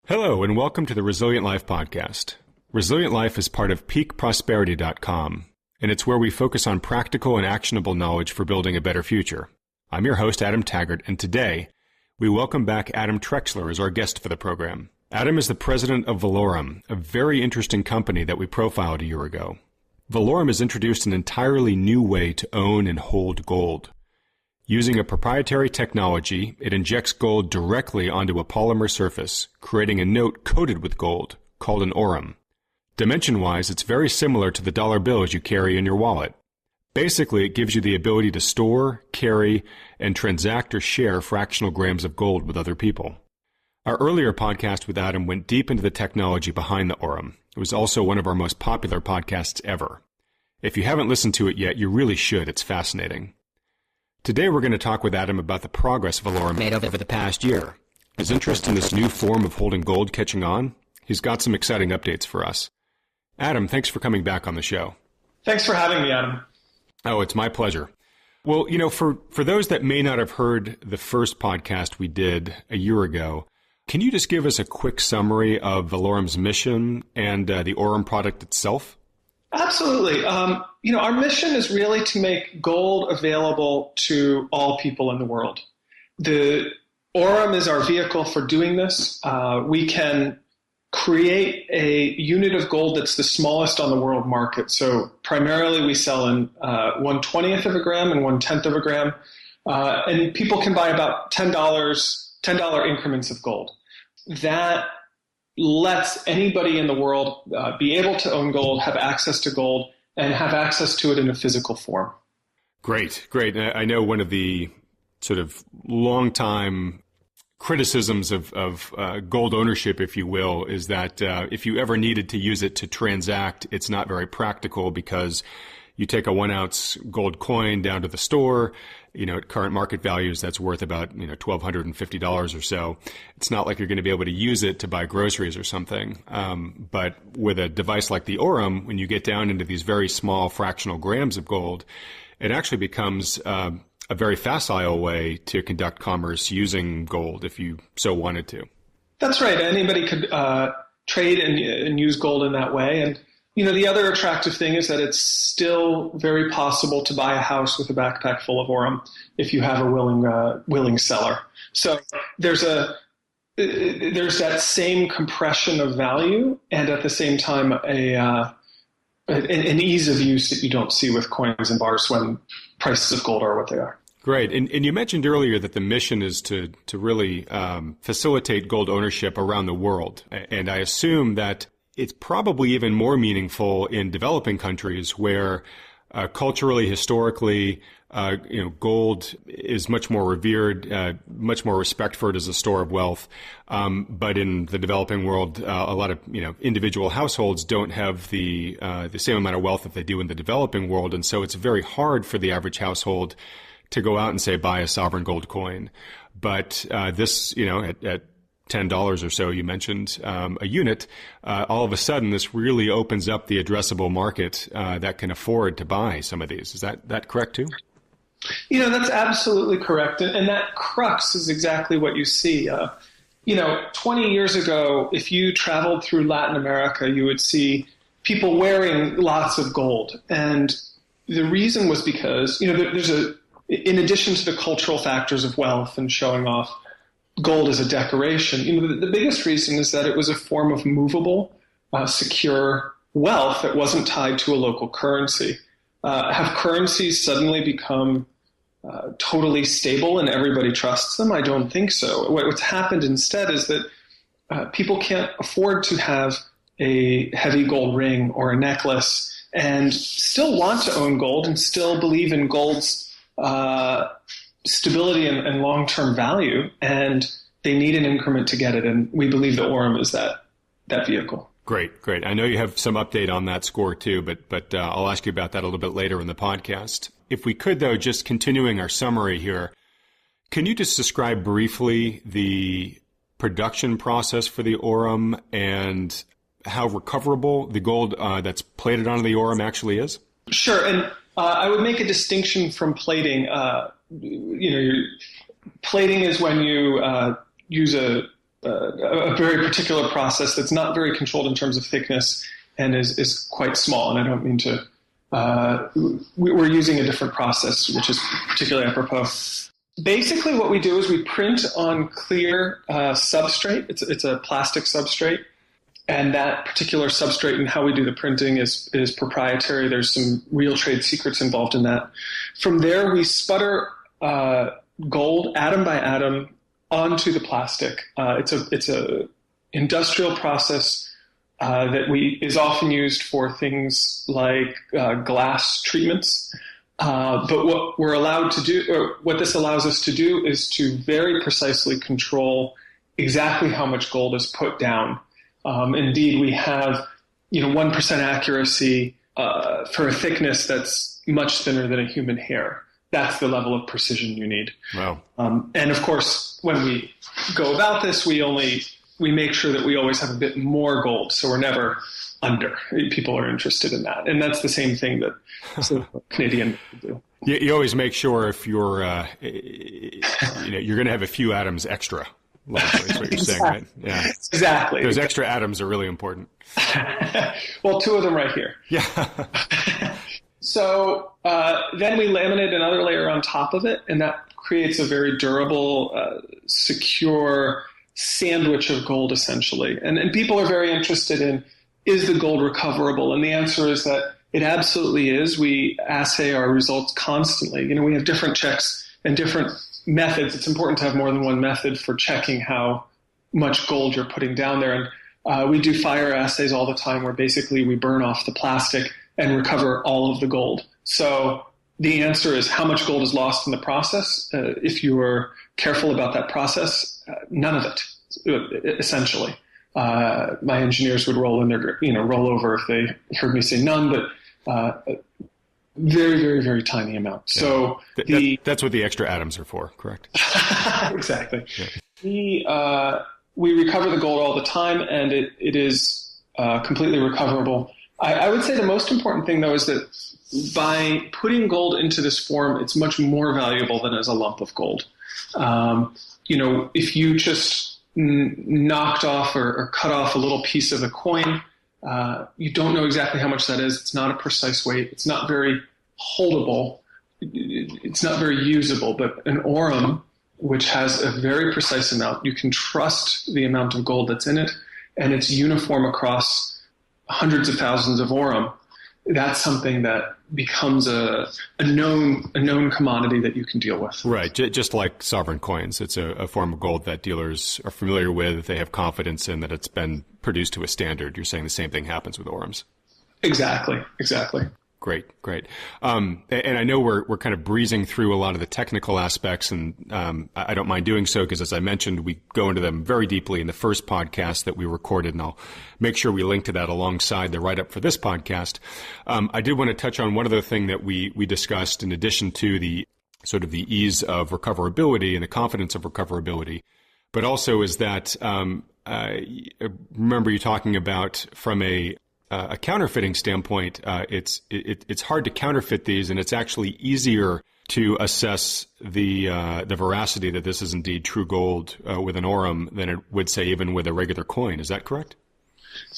Hello, and welcome to the Resilient Life podcast. Resilient Life is part of peakprosperity.com, and it's where we focus on practical and actionable knowledge for building a better future. I'm your host, Adam Taggart, and today we welcome back Adam Trexler as our guest for the program. Adam is the president of Valaururm, a very interesting company that we profiled a year ago. Valaururm has introduced an entirely new way to own and hold gold. Using a proprietary technology, it injects gold directly onto a polymer surface, creating a note coated with gold, called an Orem. Dimension-wise, it's very similar to the dollar bills you carry in your wallet. Basically, it gives you the ability to store, carry, and transact or share fractional grams of gold with other people. Our earlier podcast with Adam went deep into the technology behind the Orem. It was also one of our most popular podcasts ever. If you haven't listened to it yet, you really should. It's fascinating. Today we're going to talk with Adam about the progress Valaururm made over the past year. His interest in this new form of holding gold catching on? He's got some exciting updates for us. Adam, thanks for coming back on the show. Thanks for having me, Adam. Oh, it's my pleasure. Well, for those that may not have heard the first podcast we did a year ago, can you just give us a quick summary of Valaurum's mission and the Orem product itself? Absolutely. Our mission is really to make gold available to all people in the world. The Orem is our vehicle for doing this. We can create a unit of gold that's the smallest on the world market. So primarily we sell in 1/20th of a gram and 1/10th of a gram. And people can buy about $10 increments of gold. That lets anybody in the world be able to own gold, have access to gold, and have access to it in a physical form. Great. I know one of the sort of long-time criticisms of gold ownership, if you will, is that if you ever needed to use it to transact, it's not very practical because you take a 1-ounce gold coin down to the store, at current market values, that's worth about, $1,250 or so. It's not like you're going to be able to use it to buy groceries or something. But with a device like the Orem, when you get down into these very small fractional grams of gold, it actually becomes a very facile way to conduct commerce using gold if you so wanted to. That's right. Anybody could trade and use gold in that way. And the other attractive thing is that it's still very possible to buy a house with a backpack full of Orem if you have a willing seller. So there's that same compression of value, and at the same time an ease of use that you don't see with coins and bars when prices of gold are what they are. Great. And you mentioned earlier that the mission is to really facilitate gold ownership around the world. And I assume that it's probably even more meaningful in developing countries where culturally, historically, gold is much more revered, much more respect for it as a store of wealth. But in the developing world, a lot of individual households don't have the same amount of wealth that they do in the developing world, and so it's very hard for the average household to go out and say buy a sovereign gold coin. But this, at $10 or so, you mentioned a unit, all of a sudden this really opens up the addressable market that can afford to buy some of these. Is that correct too? That's absolutely correct. And that crux is exactly what you see. 20 years ago, if you traveled through Latin America, you would see people wearing lots of gold. And the reason was because, in addition to the cultural factors of wealth and showing off gold as a decoration, the biggest reason is that it was a form of movable, secure wealth that wasn't tied to a local currency. Have currencies suddenly become totally stable and everybody trusts them? I don't think so. What's happened instead is that people can't afford to have a heavy gold ring or a necklace and still want to own gold and still believe in gold's stability and long-term value, and they need an increment to get it, and we believe the Orem is that vehicle. Great. I know you have some update on that score too, but I'll ask you about that a little bit later in the podcast. If we could, though, just continuing our summary here, can you just describe briefly the production process for the Orem and how recoverable the gold that's plated onto the Orem actually is? Sure, and I would make a distinction from plating. Plating is when you use a a very particular process that's not very controlled in terms of thickness and is quite small. And I don't mean to, we're using a different process, which is particularly apropos. Basically what we do is we print on clear substrate. It's a plastic substrate. And that particular substrate and how we do the printing is proprietary. There's some real trade secrets involved in that. From there, we sputter gold atom by atom onto the plastic. It's a industrial process that is often used for things like glass treatments. But what we're allowed to do, or what this allows us to do, is to very precisely control exactly how much gold is put down. Indeed, we have 1% accuracy for a thickness that's much thinner than a human hair. That's the level of precision you need. Wow. And of course, when we go about this, we make sure that we always have a bit more gold, so we're never under. People are interested in that, and that's the same thing that Canadian do. You always make sure if you're you're going to have a few atoms extra. Largely, is what you're saying, right? Yeah, exactly. Those extra atoms are really important. Well, 2 of them right here. Yeah. So then we laminate another layer on top of it, and that creates a very durable, secure sandwich of gold, essentially. And people are very interested in, is the gold recoverable? And the answer is that it absolutely is. We assay our results constantly. We have different checks and different methods. It's important to have more than one method for checking how much gold you're putting down there. And we do fire assays all the time where basically we burn off the plastic and recover all of the gold. So the answer is how much gold is lost in the process. If you are careful about that process, none of it, essentially. My engineers would roll over if they heard me say none, but very, very, very tiny amount. Yeah. So that's what the extra atoms are for, correct? Exactly. Yeah. We recover the gold all the time, and it is completely recoverable. I would say the most important thing, though, is that by putting gold into this form, it's much more valuable than as a lump of gold. If you just knocked off or cut off a little piece of a coin, you don't know exactly how much that is. It's not a precise weight. It's not very holdable. It's not very usable. But an Orem, which has a very precise amount, you can trust the amount of gold that's in it, and it's uniform across hundreds of thousands of Orem. That's something that becomes a known commodity that you can deal with. Right, just like sovereign coins. It's a form of gold that dealers are familiar with. They have confidence in that it's been produced to a standard. You're saying the same thing happens with Orems. Exactly. Great. And I know we're kind of breezing through a lot of the technical aspects, and I don't mind doing so because, as I mentioned, we go into them very deeply in the first podcast that we recorded, and I'll make sure we link to that alongside the write-up for this podcast. I did want to touch on one other thing that we discussed in addition to the sort of the ease of recoverability and the confidence of recoverability, but also is that I remember you talking about from a counterfeiting standpoint, it's hard to counterfeit these, and it's actually easier to assess the veracity that this is indeed true gold with an Orem than it would, say, even with a regular coin. Is that correct?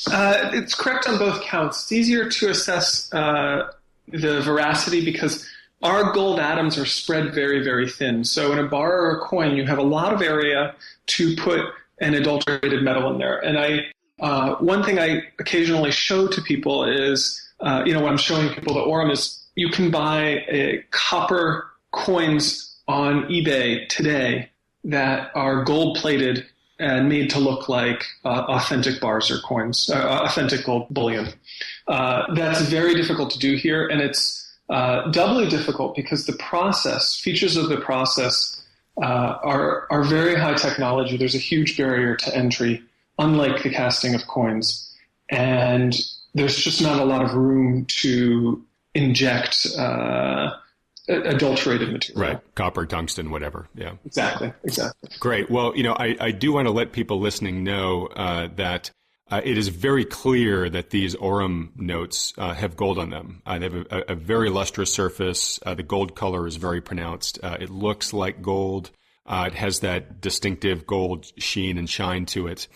It's correct on both counts. It's easier to assess the veracity because our gold atoms are spread very, very thin. So in a bar or a coin, you have a lot of area to put an adulterated metal in there. And one thing I occasionally show to people is, when I'm showing people the Orem, is you can buy copper coins on eBay today that are gold-plated and made to look like authentic bars or coins, authentic gold bullion. That's very difficult to do here, and it's doubly difficult because features of the process are very high technology. There's a huge barrier to entry, unlike the casting of coins. And there's just not a lot of room to inject adulterated material. Right. Copper, tungsten, whatever. Yeah. Exactly. Great. Well, I do want to let people listening know that it is very clear that these Orem notes have gold on them. They have a very lustrous surface. The gold color is very pronounced. It looks like gold. It has that distinctive gold sheen and shine to it.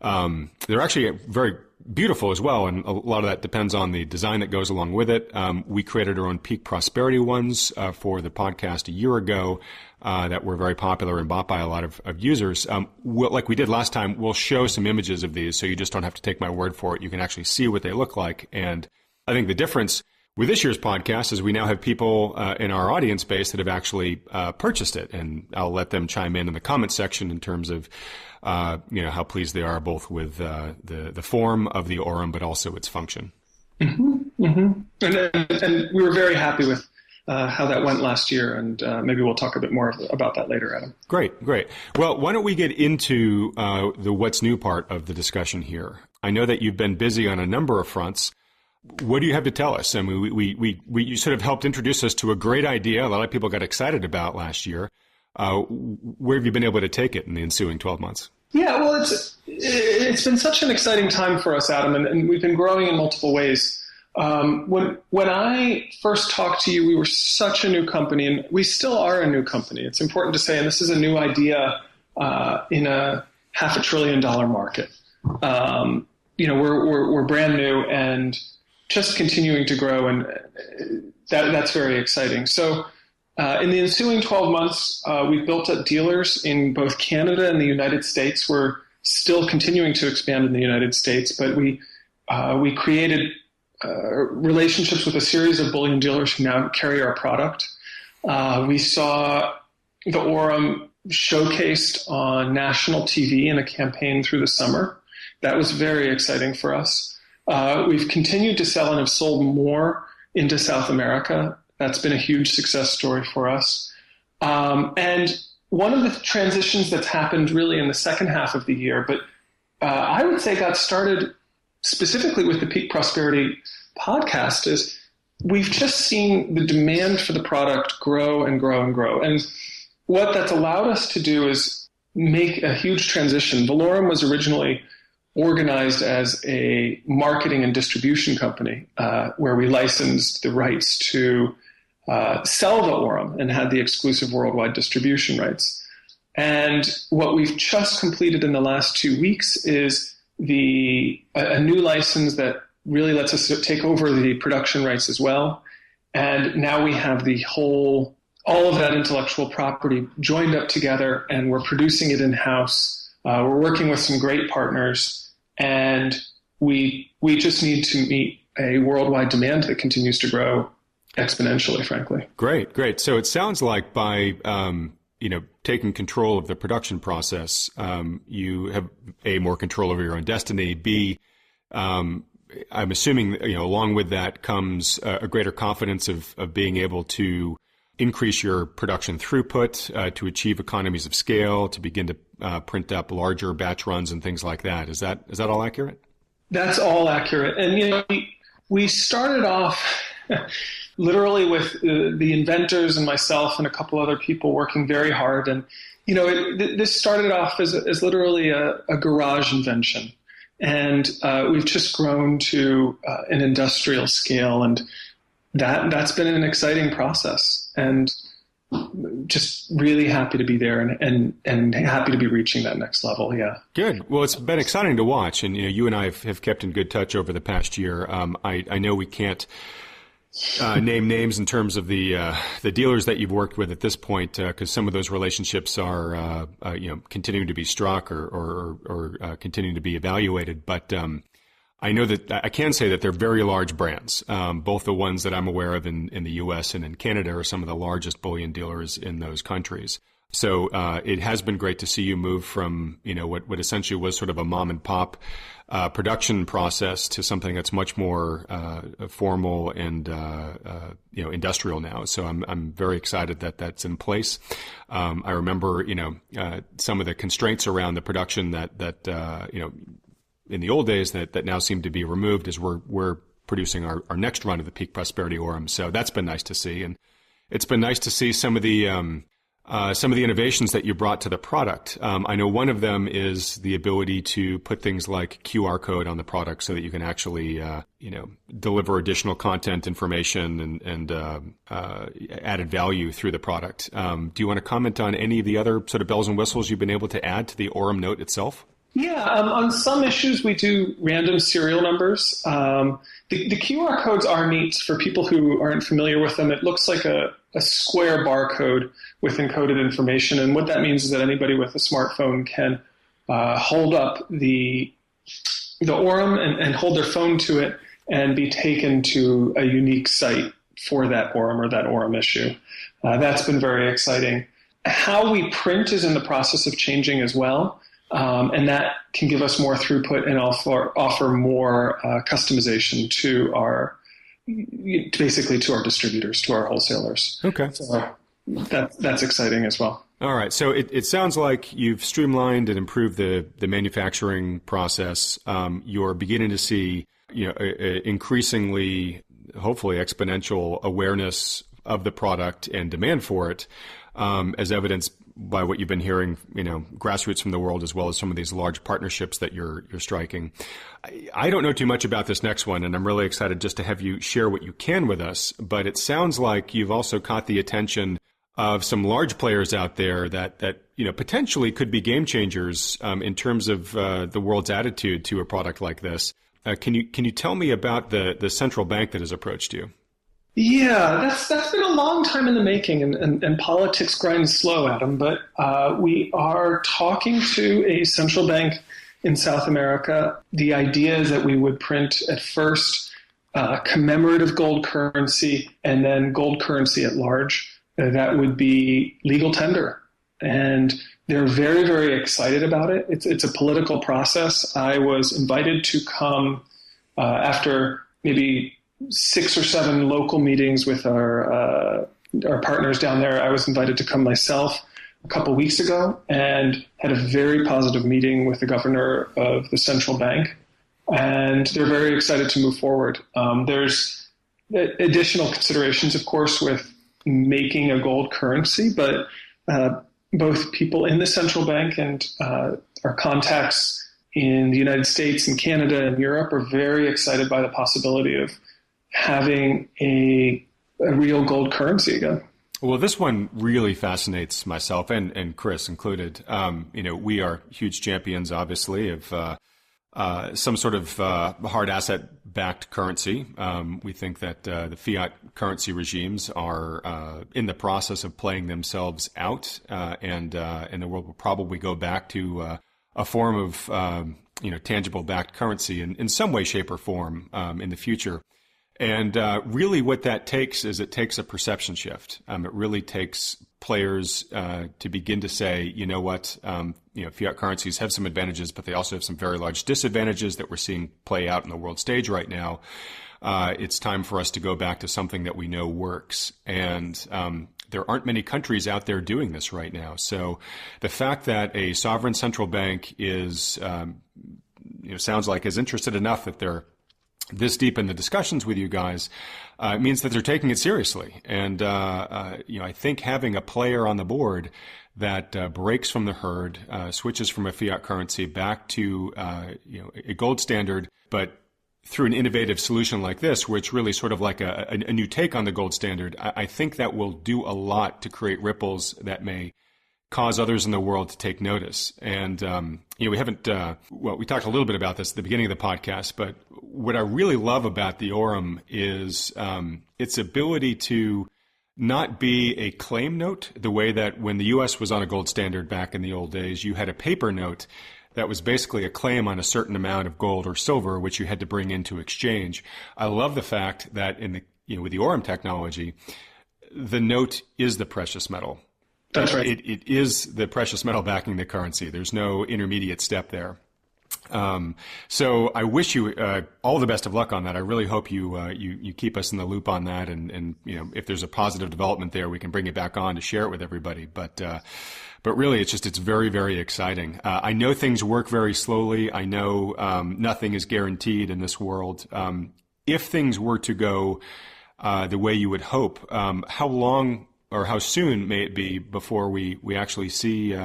They're actually very beautiful as well, and a lot of that depends on the design that goes along with it. We created our own Peak Prosperity ones for the podcast a year ago that were very popular and bought by a lot of users. Like we did last time, we'll show some images of these, so you just don't have to take my word for it. You can actually see what they look like. And I think the difference with this year's podcast is we now have people in our audience base that have actually purchased it, and I'll let them chime in the comment section in terms of how pleased they are both with the form of the Orem, but also its function. Mm-hmm, mm-hmm. And we were very happy with how that went last year, and maybe we'll talk a bit more about that later, Adam. Great. Well, why don't we get into the what's new part of the discussion here? I know that you've been busy on a number of fronts. What do you have to tell us? I mean, you sort of helped introduce us to a great idea a lot of people got excited about last year. Where have you been able to take it in the ensuing 12 months? Yeah, well, it's been such an exciting time for us, Adam, and we've been growing in multiple ways. When I first talked to you, we were such a new company, and we still are a new company. It's important to say, and this is a new idea in a $500 billion market. We're brand new and just continuing to grow, and that's very exciting. So in the ensuing 12 months, we've built up dealers in both Canada and the United States. We're still continuing to expand in the United States, but we created relationships with a series of bullion dealers who now carry our product. We saw the Orem showcased on national TV in a campaign through the summer. That was very exciting for us. We've continued to sell and have sold more into South America. That's been a huge success story for us. And one of the transitions that's happened really in the second half of the year, but I would say got started specifically with the Peak Prosperity podcast, is we've just seen the demand for the product grow and grow and grow. And what that's allowed us to do is make a huge transition. Valaururm was originally organized as a marketing and distribution company where we licensed the rights to sell the Orem and had the exclusive worldwide distribution rights. And what we've just completed in the last 2 weeks is a new license that really lets us take over the production rights as well. And now we have all of that intellectual property joined up together, and we're producing it in-house. We're working with some great partners, and we just need to meet a worldwide demand that continues to grow exponentially, frankly. Great. So it sounds like by taking control of the production process, you have A, more control over your own destiny, B, I'm assuming along with that comes a greater confidence of being able to increase your production throughput, to achieve economies of scale, to begin to print up larger batch runs and things like that. Is that all accurate? That's all accurate. And we started off literally with the inventors and myself and a couple other people working very hard. And this started off as literally a garage invention, and we've just grown to an industrial scale, and that's been an exciting process. And just really happy to be there and happy to be reaching that next level. Yeah. Good. Well, it's been exciting to watch. And, you and I have kept in good touch over the past year. I know we can't name names in terms of the dealers that you've worked with at this point, because some of those relationships are, continuing to be struck or continuing to be evaluated. But, I know that I can say that they're very large brands. Both the ones that I'm aware of in the U.S. and in Canada are some of the largest bullion dealers in those countries. So it has been great to see you move from what essentially was sort of a mom and pop production process to something that's much more formal and industrial now. So I'm very excited that that's in place. I remember some of the constraints around the production that in the old days that now seem to be removed as we're producing our next run of the Peak Prosperity Orem. So that's been nice to see. And it's been nice to see some of the some of the innovations that you brought to the product. I know one of them is the ability to put things like QR code on the product so that you can actually, deliver additional content, information, and added value through the product. Do you want to comment on any of the other sort of bells and whistles you've been able to add to the Orem Note itself? Yeah, on some issues we do random serial numbers. The QR codes are neat for people who aren't familiar with them. It looks like a square barcode with encoded information, and what that means is that anybody with a smartphone can hold up the Orem and hold their phone to it and be taken to a unique site for that Orem or that Orem issue. That's been very exciting. How we print is in the process of changing as well. And that can give us more throughput and offer more customization to our distributors, to our wholesalers. Okay. So that's exciting as well. All right. So it sounds like you've streamlined and improved the manufacturing process. You're beginning to see, increasingly, hopefully exponential awareness of the product and demand for it, as evidenced by what you've been hearing, grassroots from the world, as well as some of these large partnerships that you're striking. I don't know too much about this next one, and I'm really excited just to have you share what you can with us. But it sounds like you've also caught the attention of some large players out there that potentially could be game changers in terms of the world's attitude to a product like this. Can you tell me about the central bank that has approached you? Yeah, that's been a long time in the making, and politics grinds slow, Adam. But we are talking to a central bank in South America. The idea is that we would print at first commemorative gold currency and then gold currency at large. That would be legal tender. And they're very, very excited about it. It's a political process. I was invited to come after maybe 6 or 7 local meetings with our partners down there. I was invited to come myself a couple weeks ago and had a very positive meeting with the governor of the central bank. And they're very excited to move forward. There's additional considerations, of course, with making a gold currency, but both people in the central bank and our contacts in the United States and Canada and Europe are very excited by the possibility of having a real gold currency again. Well, this one really fascinates myself and Chris included. We are huge champions, obviously, of some sort of hard asset-backed currency. We think that the fiat currency regimes are in the process of playing themselves out, and the world will probably go back to a form of tangible backed currency in some way, shape, or form in the future. And really what that takes is it takes a perception shift. It really takes players to begin to say, you know what, fiat currencies have some advantages, but they also have some very large disadvantages that we're seeing play out in the world stage right now. It's time for us to go back to something that we know works. And there aren't many countries out there doing this right now. So the fact that a sovereign central bank is, sounds like is interested enough that they're this deep in the discussions with you guys means that they're taking it seriously. And, I think having a player on the board that breaks from the herd, switches from a fiat currency back to, a gold standard, but through an innovative solution like this, where it's really sort of like a new take on the gold standard, I think that will do a lot to create ripples that may cause others in the world to take notice. And, we haven't, we talked a little bit about this at the beginning of the podcast, but what I really love about the Orem is its ability to not be a claim note the way that when the U.S. was on a gold standard back in the old days, you had a paper note that was basically a claim on a certain amount of gold or silver, which you had to bring into exchange. I love the fact that with the Orem technology, the note is the precious metal. That's right. It is the precious metal backing the currency. There's no intermediate step there. So I wish you all the best of luck on that. I really hope you keep us in the loop on that, and if there's a positive development there, we can bring it back on to share it with everybody. But really, it's very, very exciting. I know things work very slowly. I know nothing is guaranteed in this world. If things were to go the way you would hope, how long or how soon may it be before we actually see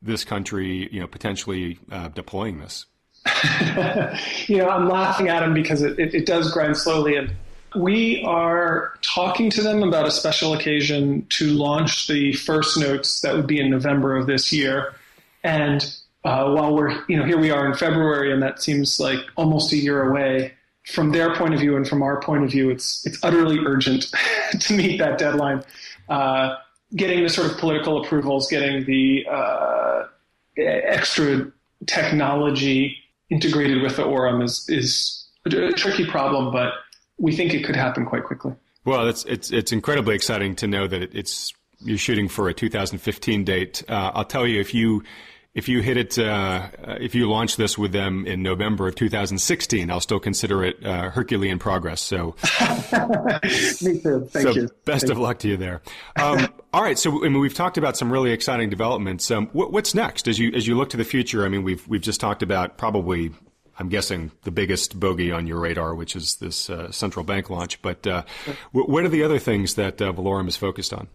this country, potentially deploying this? I'm laughing at him because it does grind slowly. And we are talking to them about a special occasion to launch the first notes that would be in November of this year. And while we're, here we are in February, and that seems like almost a year away, from their point of view and from our point of view, it's utterly urgent to meet that deadline. Getting the sort of political approvals, getting the extra technology integrated with the Orem is a tricky problem, but we think it could happen quite quickly. Well, it's incredibly exciting to know that you're shooting for a 2015 date. I'll tell you, if you hit it, if you launch this with them in November of 2016, I'll still consider it Herculean progress. So, me too. Thank you. Best of luck to you there. All right. So, we've talked about some really exciting developments. What's next as you look to the future? We've just talked about probably, I'm guessing, the biggest bogey on your radar, which is this central bank launch. But what are the other things that Valaururm is focused on?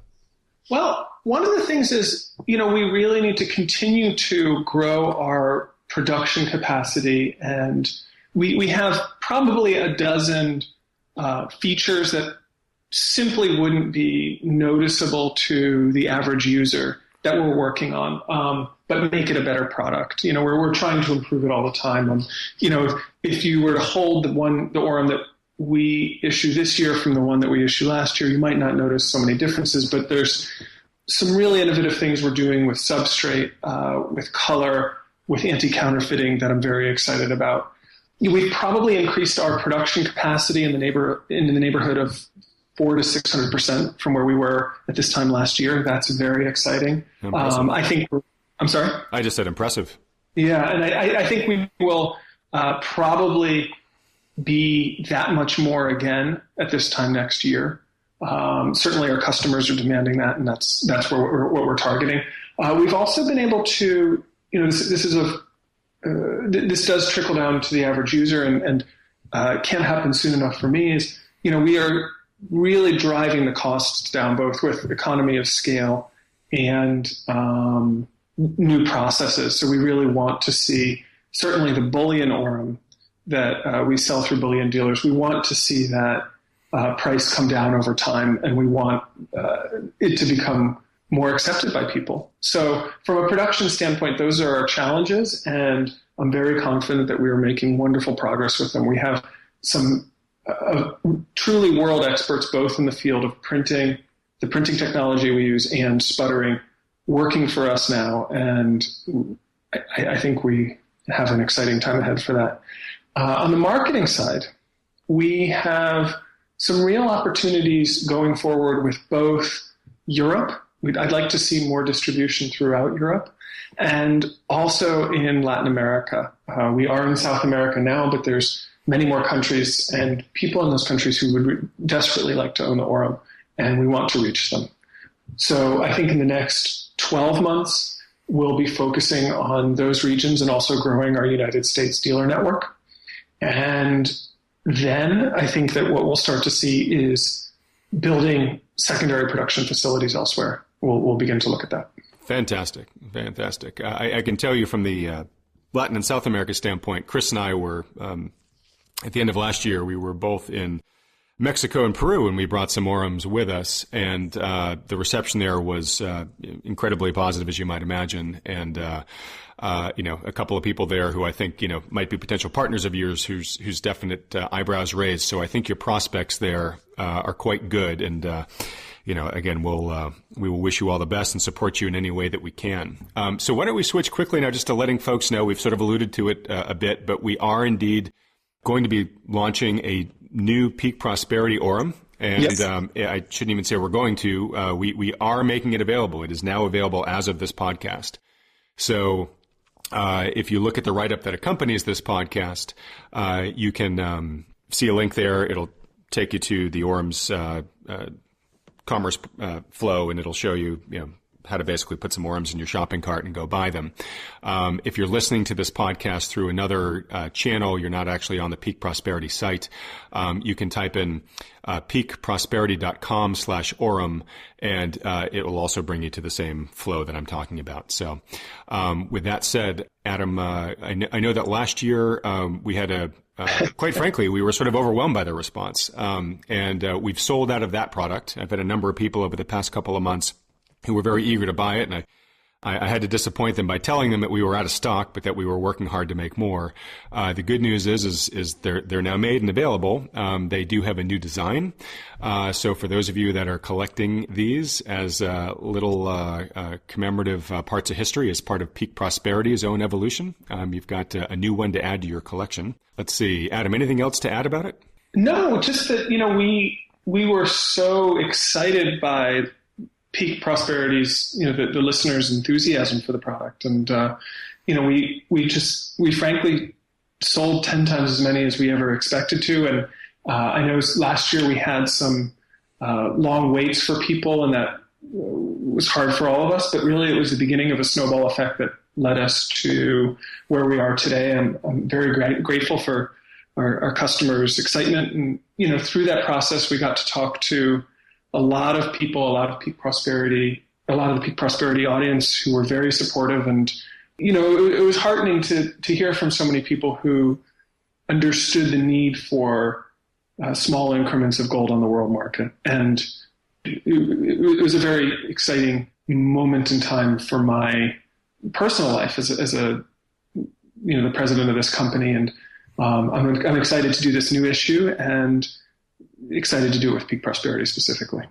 Well, one of the things is, we really need to continue to grow our production capacity. And we have probably a dozen features that simply wouldn't be noticeable to the average user that we're working on, but make it a better product. We're trying to improve it all the time. If you were to hold the Orem that we issue this year from the one that we issued last year, you might not notice so many differences, but there's some really innovative things we're doing with substrate, with color, with anti-counterfeiting that I'm very excited about. We've probably increased our production capacity in the neighborhood of 400% to 600% from where we were at this time last year. That's very exciting. I'm sorry? I just said impressive. Yeah, and I think we will probably be that much more again at this time next year. Certainly our customers are demanding that, and that's what we're targeting. We've also been able to, this does trickle down to the average user, and can't happen soon enough for me, is, we are really driving the costs down, both with economy of scale and new processes. So we really want to see, certainly the bullion Orem that we sell through bullion dealers, we want to see that price come down over time, and we want it to become more accepted by people. So from a production standpoint, those are our challenges, and I'm very confident that we are making wonderful progress with them. We have some truly world experts, both in the field of printing, the printing technology we use, and sputtering, working for us now, and I think we have an exciting time ahead for that. On the marketing side, we have some real opportunities going forward with both Europe. I'd like to see more distribution throughout Europe, and also in Latin America. We are in South America now, but there's many more countries and people in those countries who would desperately like to own the Orem, and we want to reach them. So I think in the next 12 months, we'll be focusing on those regions and also growing our United States dealer network. And then I think that what we'll start to see is building secondary production facilities elsewhere. We'll begin to look at that. Fantastic. I can tell you from the Latin and South America standpoint, Chris and I were, at the end of last year, we were both in Mexico and Peru, and we brought some Orems with us, and the reception there was incredibly positive, as you might imagine. And a couple of people there who I think might be potential partners of yours, whose definite eyebrows raised. So I think your prospects there are quite good, and again, we will wish you all the best and support you in any way that we can. So why don't we switch quickly now, just to letting folks know, we've sort of alluded to it a bit, but we are indeed going to be launching a new Peak Prosperity Orem. And yes. I shouldn't even say we're going to. We are making it available. It is now available as of this podcast. So if you look at the write-up that accompanies this podcast, you can see a link there. It'll take you to the Orem's commerce flow, and it'll show you, how to basically put some Orems in your shopping cart and go buy them. If you're listening to this podcast through another channel, you're not actually on the Peak Prosperity site, you can type in peakprosperity.com/Orem, and it will also bring you to the same flow that I'm talking about. So with that said, Adam, I know that last year we had quite frankly, we were sort of overwhelmed by the response. And we've sold out of that product. I've had a number of people over the past couple of months who were very eager to buy it. And I had to disappoint them by telling them that we were out of stock, but that we were working hard to make more. The good news is they're now made and available. They do have a new design. So for those of you that are collecting these as little commemorative parts of history as part of Peak Prosperity's own evolution, you've got a new one to add to your collection. Let's see, Adam, anything else to add about it? No, just that, we were so excited by Peak Prosperity's, the listeners' enthusiasm for the product. And, we frankly sold 10 times as many as we ever expected to. And I know last year we had some long waits for people, and that was hard for all of us, but really it was the beginning of a snowball effect that led us to where we are today. I'm very grateful for our customers' excitement. And, through that process, we got to talk to a lot of people, a lot of the Peak Prosperity audience who were very supportive. And, it was heartening to hear from so many people who understood the need for small increments of gold on the world market. And it was a very exciting moment in time for my personal life as the president of this company. And I'm excited to do this new issue and excited to do it with Peak Prosperity specifically.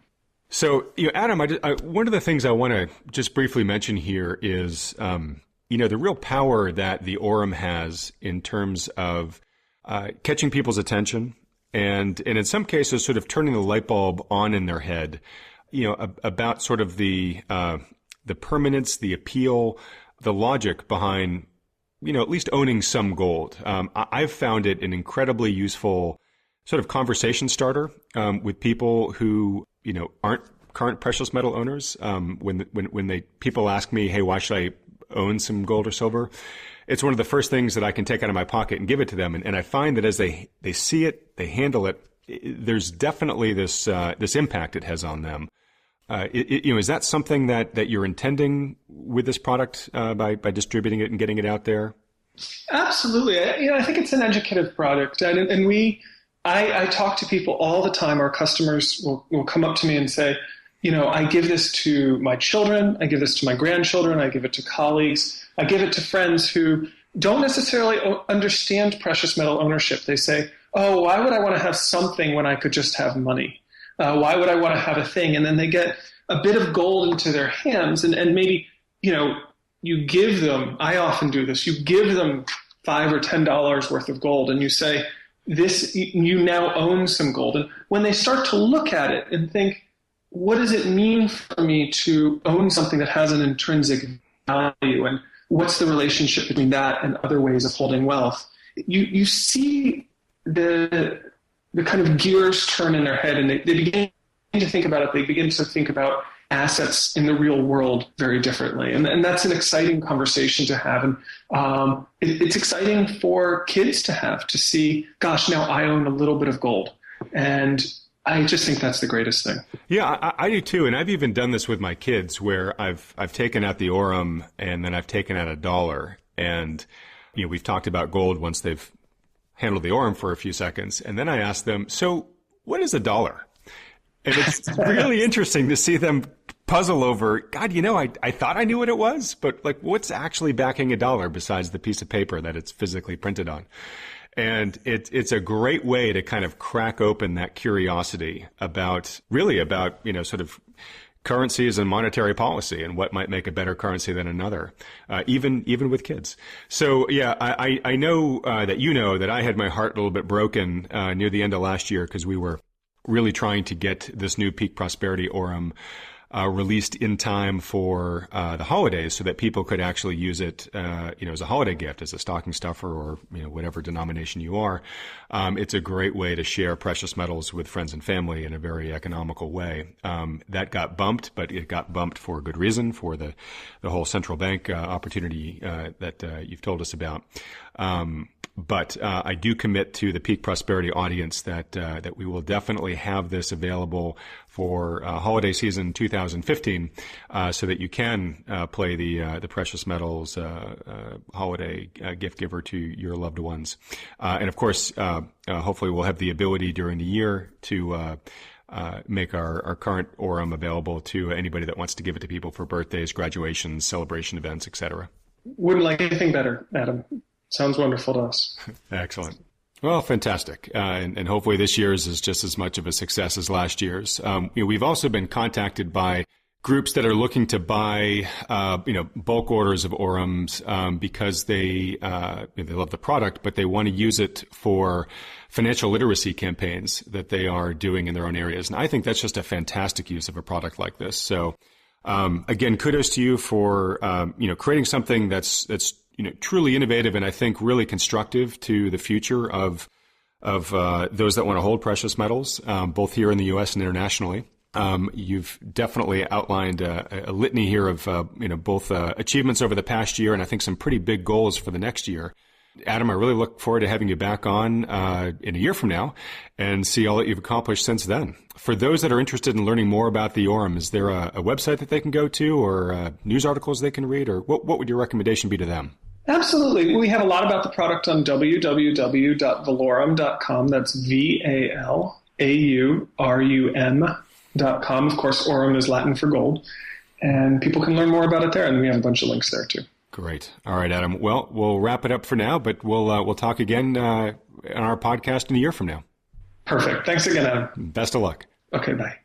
So, Adam, one of the things I want to just briefly mention here is, the real power that the Orem has in terms of catching people's attention and in some cases sort of turning the light bulb on in their head, about sort of the permanence, the appeal, the logic behind, at least owning some gold. I've found it an incredibly useful sort of conversation starter with people who, aren't current precious metal owners. When people ask me, hey, why should I own some gold or silver? It's one of the first things that I can take out of my pocket and give it to them. And I find that as they see it, they handle it, there's definitely this impact it has on them. Is that something that you're intending with this product by distributing it and getting it out there? Absolutely. I think it's an educative product. And I talk to people all the time. Our customers will come up to me and say, I give this to my children. I give this to my grandchildren. I give it to colleagues. I give it to friends who don't necessarily understand precious metal ownership. They say, oh, why would I want to have something when I could just have money? Why would I want to have a thing? And then they get a bit of gold into their hands and maybe, you give them, I often do this, you give them $5 or $10 worth of gold and you say, you now own some gold. And when they start to look at it and think, what does it mean for me to own something that has an intrinsic value? And what's the relationship between that and other ways of holding wealth? You see the kind of gears turn in their head and they begin to think about it. They begin to think about assets in the real world very differently. And that's an exciting conversation to have. And it's exciting for kids to have, to see, gosh, now I own a little bit of gold. And I just think that's the greatest thing. Yeah, I do too. And I've even done this with my kids where I've taken out the Orem and then I've taken out $1. And, we've talked about gold once they've handled the Orem for a few seconds. And then I asked them, so what is $1? And it's really interesting to see them puzzle over, God, I thought I knew what it was, but what's actually backing $1 besides the piece of paper that it's physically printed on? And it's a great way to kind of crack open that curiosity about sort of currencies and monetary policy and what might make a better currency than another, even with kids. So yeah, I know that I had my heart a little bit broken near the end of last year because we were really trying to get this new Peak Prosperity Orem released in time for the holidays, so that people could actually use it, as a holiday gift, as a stocking stuffer, or whatever denomination you are. It's a great way to share precious metals with friends and family in a very economical way. That got bumped, but it got bumped for a good reason, for the whole central bank opportunity that you've told us about. But I do commit to the Peak Prosperity audience that we will definitely have this available for holiday season 2015, so that you can play the precious metals holiday gift giver to your loved ones. And of course, hopefully we'll have the ability during the year to make our current Orem available to anybody that wants to give it to people for birthdays, graduations, celebration events, etc. Wouldn't like anything better, Adam. Sounds wonderful to us. Excellent. Well, fantastic. And hopefully this year's is just as much of a success as last year's. We've also been contacted by groups that are looking to buy, bulk orders of Orems, because they love the product, but they want to use it for financial literacy campaigns that they are doing in their own areas. And I think that's just a fantastic use of a product like this. So, again, kudos to you for, creating something that's truly innovative, and I think really constructive to the future of those that want to hold precious metals, both here in the U.S. and internationally. You've definitely outlined a litany here of both achievements over the past year, and I think some pretty big goals for the next year. Adam, I really look forward to having you back on in a year from now and see all that you've accomplished since then. For those that are interested in learning more about the Orem, is there a website that they can go to, or news articles they can read, or what would your recommendation be to them? Absolutely. We have a lot about the product on www.valaururm.com. That's VALAURUM.com. Of course, Orem is Latin for gold. And people can learn more about it there, and we have a bunch of links there too. Great. All right, Adam. Well, we'll wrap it up for now, but we'll talk again on our podcast in a year from now. Perfect. Thanks again, Adam. Best of luck. Okay, bye.